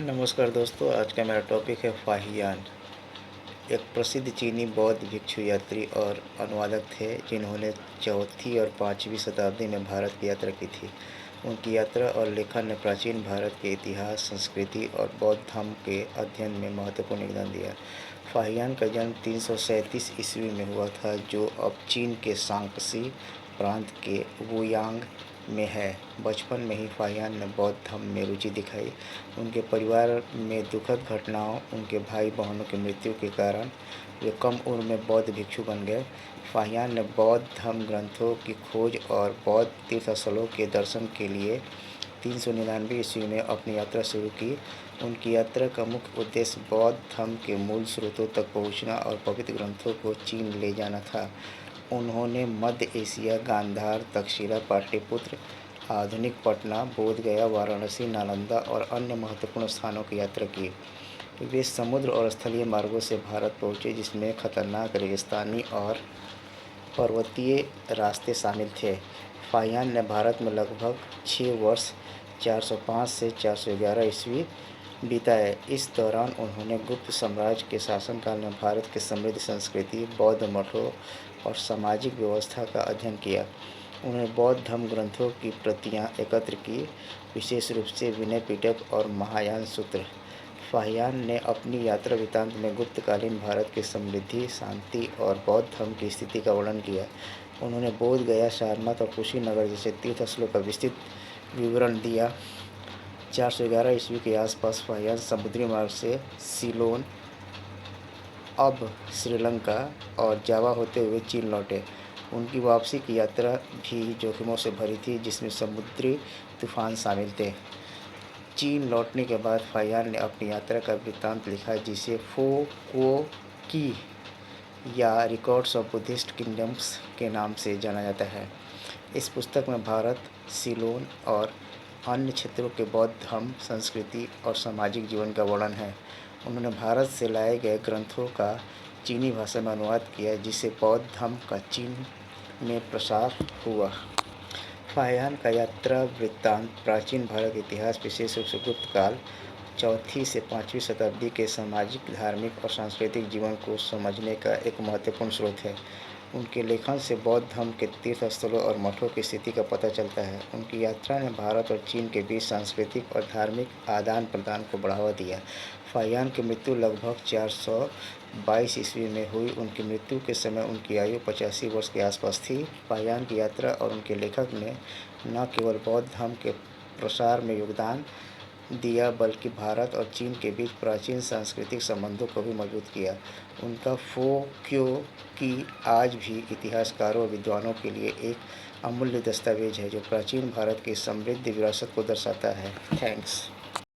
नमस्कार दोस्तों, आज का मेरा टॉपिक है फाहियान। एक प्रसिद्ध चीनी बौद्ध भिक्षु यात्री और अनुवादक थे जिन्होंने चौथी और पाँचवीं शताब्दी में भारत की यात्रा की थी। उनकी यात्रा और लेखन ने प्राचीन भारत के इतिहास, संस्कृति और बौद्ध धर्म के अध्ययन में महत्वपूर्ण योगदान दिया। फाहियान का जन्म 337 ईस्वी में हुआ था, जो अब चीन के शांक्सी प्रांत के वुयांग में है। बचपन में ही फाहियान ने बौद्ध धर्म में रुचि दिखाई। उनके परिवार में दुखद घटनाओं, उनके भाई बहनों की मृत्यु के कारण वे कम उम्र में बौद्ध भिक्षु बन गए। फाहियान ने बौद्ध धर्म ग्रंथों की खोज और बौद्ध तीर्थस्थलों के दर्शन के लिए 399 ईस्वी में अपनी यात्रा शुरू की। उनकी यात्रा का मुख्य उद्देश्य बौद्ध धर्म के मूल स्रोतों तक पहुंचना और पवित्र ग्रंथों को चीन ले जाना था। उन्होंने मध्य एशिया, गांधार, तक्षशिला, पाटलिपुत्र, आधुनिक पटना, बोधगया, वाराणसी, नालंदा और अन्य महत्वपूर्ण स्थानों की यात्रा की। वे समुद्र और स्थलीय मार्गों से भारत पहुँचे, जिसमें खतरनाक रेगिस्तानी और पर्वतीय रास्ते शामिल थे। फाहियान ने भारत में लगभग 6 वर्ष 405 से 411 ईस्वी बिताए। इस दौरान उन्होंने गुप्त साम्राज्य के शासनकाल में भारत की समृद्ध संस्कृति, बौद्ध मठों और सामाजिक व्यवस्था का अध्ययन किया। उन्होंने बौद्ध धर्म ग्रंथों की प्रतियां एकत्र की, विशेष रूप से विनय पिटक और महायान सूत्र। फाहियान ने अपनी यात्रा वृत्तांत में गुप्तकालीन भारत की समृद्धि, शांति और बौद्ध धर्म की स्थिति का वर्णन किया। उन्होंने बोधगया, सारनाथ और कुशीनगर जैसे तीर्थस्थलों का विस्तृत विवरण दिया। 411 ईस्वी के आसपास फाहियान समुद्री मार्ग से सीलोन, अब श्रीलंका और जावा होते हुए चीन लौटे। उनकी वापसी की यात्रा भी जोखिमों से भरी थी, जिसमें समुद्री तूफान शामिल थे। चीन लौटने के बाद फाहियान ने अपनी यात्रा का वृत्तांत लिखा, जिसे फो कुओ की या रिकॉर्ड्स ऑफ बुद्धिस्ट किंगडम्स के नाम से जाना जाता है। इस पुस्तक में भारत, सीलोन और अन्य क्षेत्रों के बौद्ध धर्म, संस्कृति और सामाजिक जीवन का वर्णन है। उन्होंने भारत से लाए गए ग्रंथों का चीनी भाषा में अनुवाद किया, जिससे बौद्ध धर्म का चीन में प्रसार हुआ। फाहियान का यात्रा वृत्तांत प्राचीन भारत के इतिहास, विशेष रूप से गुप्त काल, चौथी से पाँचवीं शताब्दी के सामाजिक, धार्मिक और सांस्कृतिक जीवन को समझने का एक महत्वपूर्ण स्रोत है। उनके लेखन से बौद्ध धर्म के तीर्थस्थलों और मठों की स्थिति का पता चलता है। उनकी यात्रा ने भारत और चीन के बीच सांस्कृतिक और धार्मिक आदान प्रदान को बढ़ावा दिया। फाहियान की मृत्यु लगभग 422 ईस्वी में हुई। उनकी मृत्यु के समय उनकी आयु 85 वर्ष के आसपास थी। फाहियान की यात्रा और उनके लेखक ने न केवल बौद्ध धर्म के प्रसार में योगदान दिया, बल्कि भारत और चीन के बीच प्राचीन सांस्कृतिक संबंधों को भी मजबूत किया। उनका फो क्यो की आज भी इतिहासकारों और विद्वानों के लिए एक अमूल्य दस्तावेज है, जो प्राचीन भारत की समृद्ध विरासत को दर्शाता है। थैंक्स।